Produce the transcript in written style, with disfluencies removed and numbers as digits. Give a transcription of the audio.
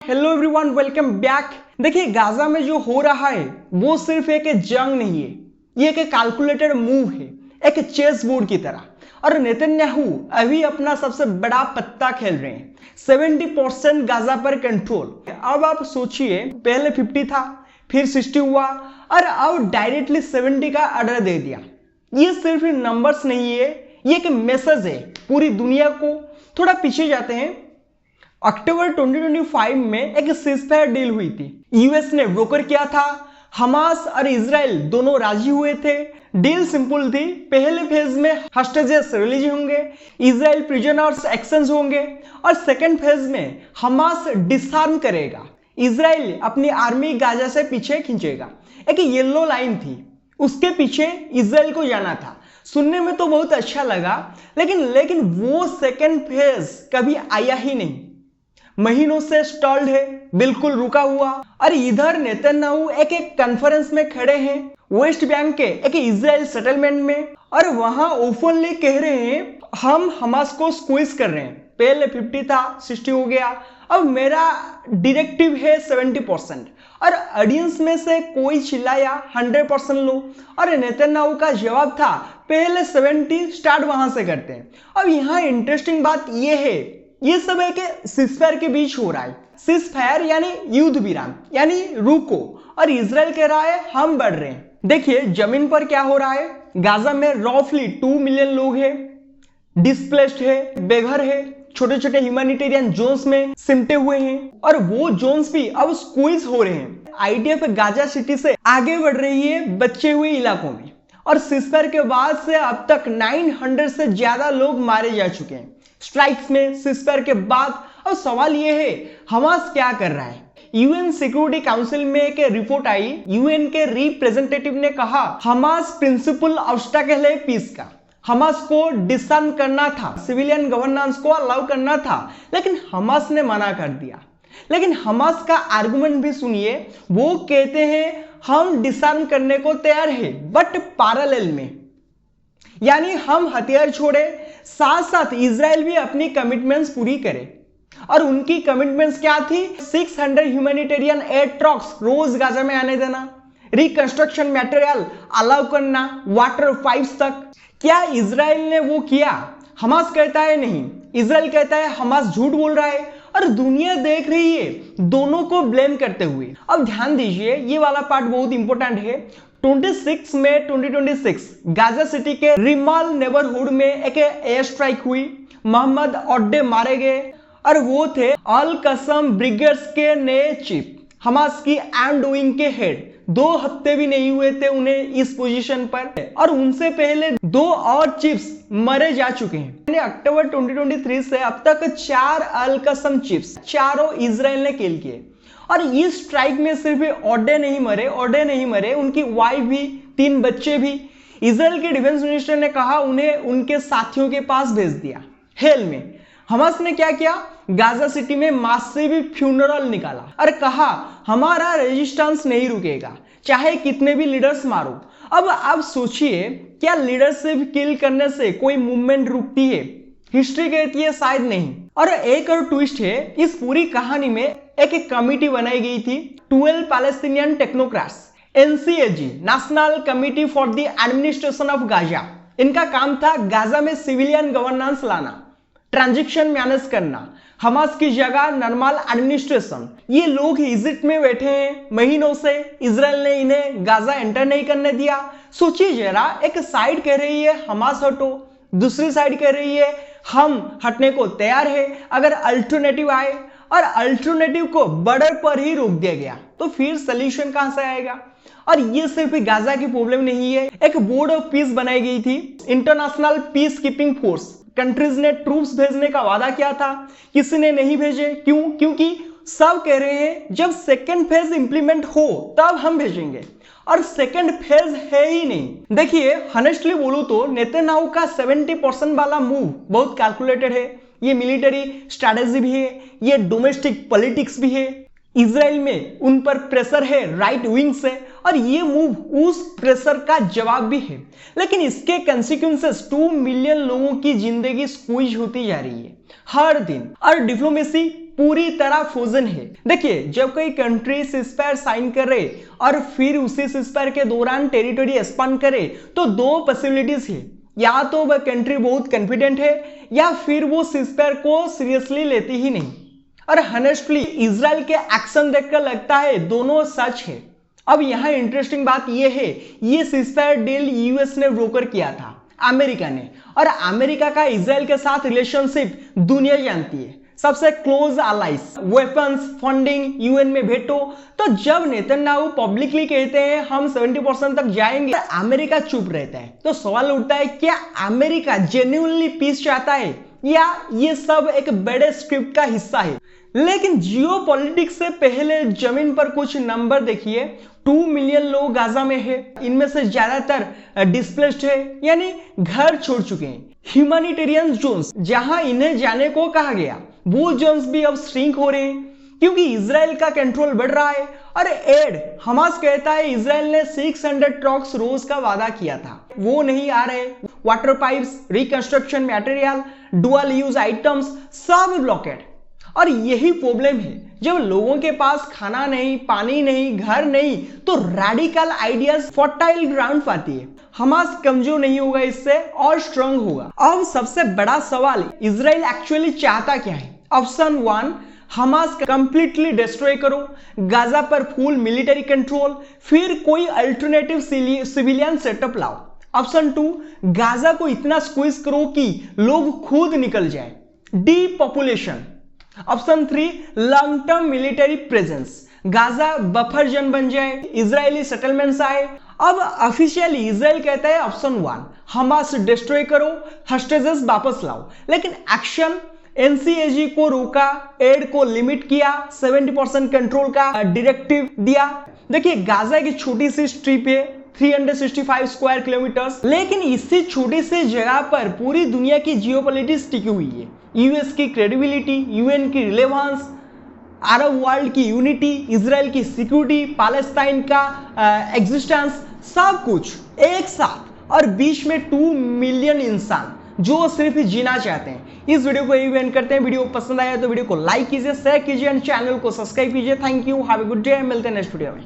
Hello everyone, welcome back. देखिए, Gaza में जो हो रहा है वो सिर्फ एक जंग नहीं है, ये एक कैलकुलेटेड मूव है, एक चेस बोर्ड की तरह। और नेतन्याहू अभी अपना सबसे बड़ा पत्ता खेल रहे हैं। 70% गाजा पर कंट्रोल। अब आप सोचिए, पहले 50 था, फिर 60 हुआ और अब डायरेक्टली 70 का ऑर्डर दे दिया। ये सिर्फ नंबर्स नहीं है, ये एक मैसेज है पूरी दुनिया को। थोड़ा पीछे जाते हैं। अक्टूबर 2025 में एक सीजफायर डील हुई थी। यूएस ने ब्रोकर किया था, हमास और इजराइल दोनों राजी हुए थे। डील सिंपल थी। पहले फेज में हॉस्टेजेस रिलीज होंगे, इजराइल प्रिजनर्स एक्सचेंज होंगे और सेकेंड फेज में हमास डिसआर्म करेगा, इजराइल अपनी आर्मी गाजा से पीछे खींचेगा। एक येलो लाइन थी, उसके पीछे इजराइल को जाना था। सुनने में तो बहुत अच्छा लगा, लेकिन वो सेकेंड फेज कभी आया ही नहीं। महीनों से स्टॉल्ड है, बिल्कुल रुका हुआ। और इधर नेतन्याहू एक कॉन्फ्रेंस में खड़े हैं वेस्ट बैंक के एक इजराइल सेटलमेंट में, और वहां ओपनली कह रहे हैं हम हमास को स्क्वीज कर रहे हैं। पहले 50 था, 60 हो गया, अब मेरा डायरेक्टिव है 70%। और ऑडियंस में से कोई चिल्लाया 100% लो, और नेतन्याहू का जवाब था पहले 70 स्टार्ट वहां से करते हैं। अब यहाँ इंटरेस्टिंग बात यह है, ये सब एक सीजफायर के बीच हो रहा है। सीजफायर यानी युद्ध विराम, यानी रुको, और इजराइल कह रहा है हम बढ़ रहे हैं। देखिए जमीन पर क्या हो रहा है। गाजा में रफली 2 मिलियन लोग हैं, डिस्प्लेस्ड है, बेघर है, छोटे छोटे ह्यूमैनिटेरियन जोन्स में सिमटे हुए हैं, और वो जोन्स भी अब स्क्वीज हो रहे हैं। आईडीएफ गाजा सिटी से आगे बढ़ रही है बचे हुए इलाकों में, और सीजफायर के बाद से अब तक 900 से ज्यादा लोग मारे जा चुके हैं स्ट्राइक्स में, सीजफायर के बाद। अब सवाल यह है हमास क्या कर रहा है। यूएन सिक्योरिटी काउंसिल में एक रिपोर्ट आई, यूएन के रिप्रेजेंटेटिव ने कहा हमास प्रिंसिपल ऑब्स्टेकल है पीस का। हमास को डिसआर्म करना था, सिविलियन गवर्नेंस को अलाउ करना था, लेकिन हमास ने मना कर दिया। लेकिन हमास का आर्गुमेंट भी सुनिए, वो कहते हैं हम डिसआर्म करने को तैयार है, बट पैरेलल में, यानी हम हथियार छोड़े, साथ साथ इजराइल भी अपनी कमिटमेंट्स पूरी करे। और उनकी कमिटमेंट्स क्या थी? 600 ह्यूमैनिटेरियन एयर ट्रक्स रोज गाजा में आने देना, रिकंस्ट्रक्शन मटेरियल अलाउ करना, वाटर पाइप्स तक। क्या इजराइल ने वो किया? हमास कहता है नहीं, इजराइल कहता है हमास झूठ बोल रहा है, और दुनिया देख रही है दोनों को ब्लेम करते हुए। अब ध्यान दीजिए, ये वाला पार्ट बहुत इंपॉर्टेंट है। 26 मई 2026 गाजा सिटी के रिमाल नेबरहुड में एक एयर स्ट्राइक हुई। मोहम्मद ओड्डे मारे गए, और वो थे अल कसम ब्रिगेड्स के नए चीफ, हमास की एंड विंग के हेड। 2 हफ्ते भी नहीं हुए थे उन्हें इस पोजीशन पर, और उनसे पहले 2 और चीफ्स मरे जा चुके हैं। अक्टूबर 2023 से अब तक 4 अल कसम चीफ्स, चारों इजराइल ने किल किए। और इस स्ट्राइक में सिर्फ ओड्डे नहीं मरे, उनकी वाइफ भी, 3 बच्चे भी। इजराइल के डिफेंस मिनिस्टर ने कहा उन्हें उनके साथियों के पास भेज दिया हेल में। हमास ने क्या किया? गाजा सिटी में मासिव फ्यूनरल निकाला और कहा हमारा रेजिस्टेंस नहीं रुकेगा, चाहे कितने भी लीडर्स मारो। अब आप सोचिए, क्या लीडरशिप किल करने से कोई मूवमेंट रुकती है? हिस्ट्री कहती है शायद नहीं। और एक और ट्विस्ट है इस पूरी कहानी में, एक कमिटी बनाई गई थी 12 Palestinian technocrats, NCAG, national committee for the administration of Gaza. इनका काम था गाजा में सिविलियन गवर्नेंस लाना, ट्रांजिशन मैनेज करना, हमास की जगह नॉर्मल एडमिनिस्ट्रेशन। ये लोग इजिप्ट में बैठे हैं महीनों से, इजराइल ने इन्हें गाजा एंटर नहीं करने दिया। सोचिए जरा, एक साइड कह रही है हमास हटो, दूसरी साइड कह रही है हम हटने को तैयार है अगर अल्टरनेटिव आए, और अल्टरनेटिव को बॉर्डर पर ही रोक दिया गया, तो फिर सोल्यूशन कहां से आएगा? और ये सिर्फ गाजा की प्रॉब्लम नहीं है। एक बोर्ड ऑफ पीस बनाई गई थी, international peace keeping force. Countries ने ट्रूप्स भेजने का वादा किया था, किसी ने नहीं भेजे। क्यों? क्योंकि सब कह रहे हैं जब सेकेंड फेज इंप्लीमेंट हो तब हम भेजेंगे, और सेकेंड फेज है ही नहीं। देखिए हनेस्टली बोलूं तो नेतन्याहू का 70% वाला मूव बहुत कैलकुलेटेड है। ये मिलिट्री स्ट्रैटेजी भी है, ये डोमेस्टिक पॉलिटिक्स भी है। इजराइल में उन पर प्रेशर है राइट विंग से, और ये मूव उस प्रेशर का जवाब भी है। लेकिन इसके कंसिक्वेंसेस 2 मिलियन लोगों की जिंदगी स्क्वीज होती जा रही है हर दिन। और डिप्लोमेसी पूरी तरह फ्रोजन है। देखिए, जब कोई कंट्री सीज़फायर साइन करे और फिर उसी सीज़फायर के दौरान टेरिटरी एक्सपांड करे तो दो पॉसिबिलिटीज है, या तो वह कंट्री बहुत कॉन्फिडेंट है या फिर वो सीज़फायर को सीरियसली लेती ही नहीं। और हॉनेस्टली इजराइल के एक्शन देखकर लगता है दोनों सच है। अब यहाँ इंटरेस्टिंग बात यह है, ये सीज़फायर डील यूएस ने ब्रोकर किया था, अमेरिका ने, और अमेरिका का इजराइल के साथ रिलेशनशिप दुनिया जानती है, सबसे close allies, weapons, funding, UN में भेटो। तो जब नेतन्याहू पब्लिकली कहते हैं हम 70% तक जाएंगे, अमेरिका चुप रहता है। तो सवाल उठता है, क्या अमेरिका जेन्युइनली पीस चाहता है या ये सब एक बड़े स्क्रिप्ट का हिस्सा है? लेकिन जियोपॉलिटिक्स से पहले जमीन पर कुछ नंबर देखिए। 2 मिलियन लोग गाजा में है, इनमें से ज्यादातर डिस्प्लेस्ड है, यानी घर छोड़ चुके हैं। ह्यूमैनिटेरियन जोन्स जहां इन्हें जाने को कहा गया, वो जोन्स भी अब श्रिंक हो रहे हैं क्योंकि इजराइल का कंट्रोल बढ़ रहा है। और एड हमास कहता है इजराइल ने 600 ट्रक्स रोज का वादा किया था, वो नहीं आ रहे। Water pipes, reconstruction material, dual use items सब ब्लॉकेड। और यही प्रॉब्लम है, जब लोगों के पास खाना नहीं, पानी नहीं, घर नहीं, तो रेडिकल आइडियाज फर्टाइल ग्राउंड पाती है। हमास कमजोर नहीं होगा, इससे और स्ट्रांग होगा। अब सबसे बड़ा सवाल, इजराइल एक्चुअली चाहता क्या है? ऑप्शन 1, हमास कंप्लीटली डिस्ट्रॉय करो, गाजा पर फुल मिलिट्री कंट्रोल, फिर कोई अल्टरनेटिव सिविलियन सेटअप लाओ। ऑप्शन 2, गाजा को इतना स्क्वीज करो कि लोग खुद निकल जाए, depopulation. Option 3, long term military presence, Gaza buffer zone बन जाए, इजरायली सेटलमेंट्स आए। अब ऑफिशियली इजराइल कहता है ऑप्शन 1, हमास डिस्ट्रॉय करो, हॉस्टेजेस वापस लाओ। लेकिन एक्शन, एनसीएजी को रोका, एड को लिमिट किया, 70% कंट्रोल का डायरेक्टिव दिया। देखिए, गाजा की छोटी सी स्ट्रिप है, 365 स्क्वायर किलोमीटर्स, लेकिन इसी छोटी सी जगह पर पूरी दुनिया की जियोपॉलिटिक्स टिकी हुई है। यूएस की क्रेडिबिलिटी, यूएन की रिलेवेंस, अरब वर्ल्ड की यूनिटी, इजराइल की सिक्योरिटी, पैलेस्टाइन का एग्जिस्टेंस, सब कुछ एक साथ, और बीच में 2 मिलियन इंसान जो सिर्फ जीना चाहते हैं। इस वीडियो को यही एंड करते हैं। वीडियो पसंद आया तो वीडियो को लाइक कीजिए, शेयर कीजिए एंड चैनल को सब्सक्राइब कीजिए। Thank you, have a good day, मिलते हैं नेक्स्ट वीडियो में।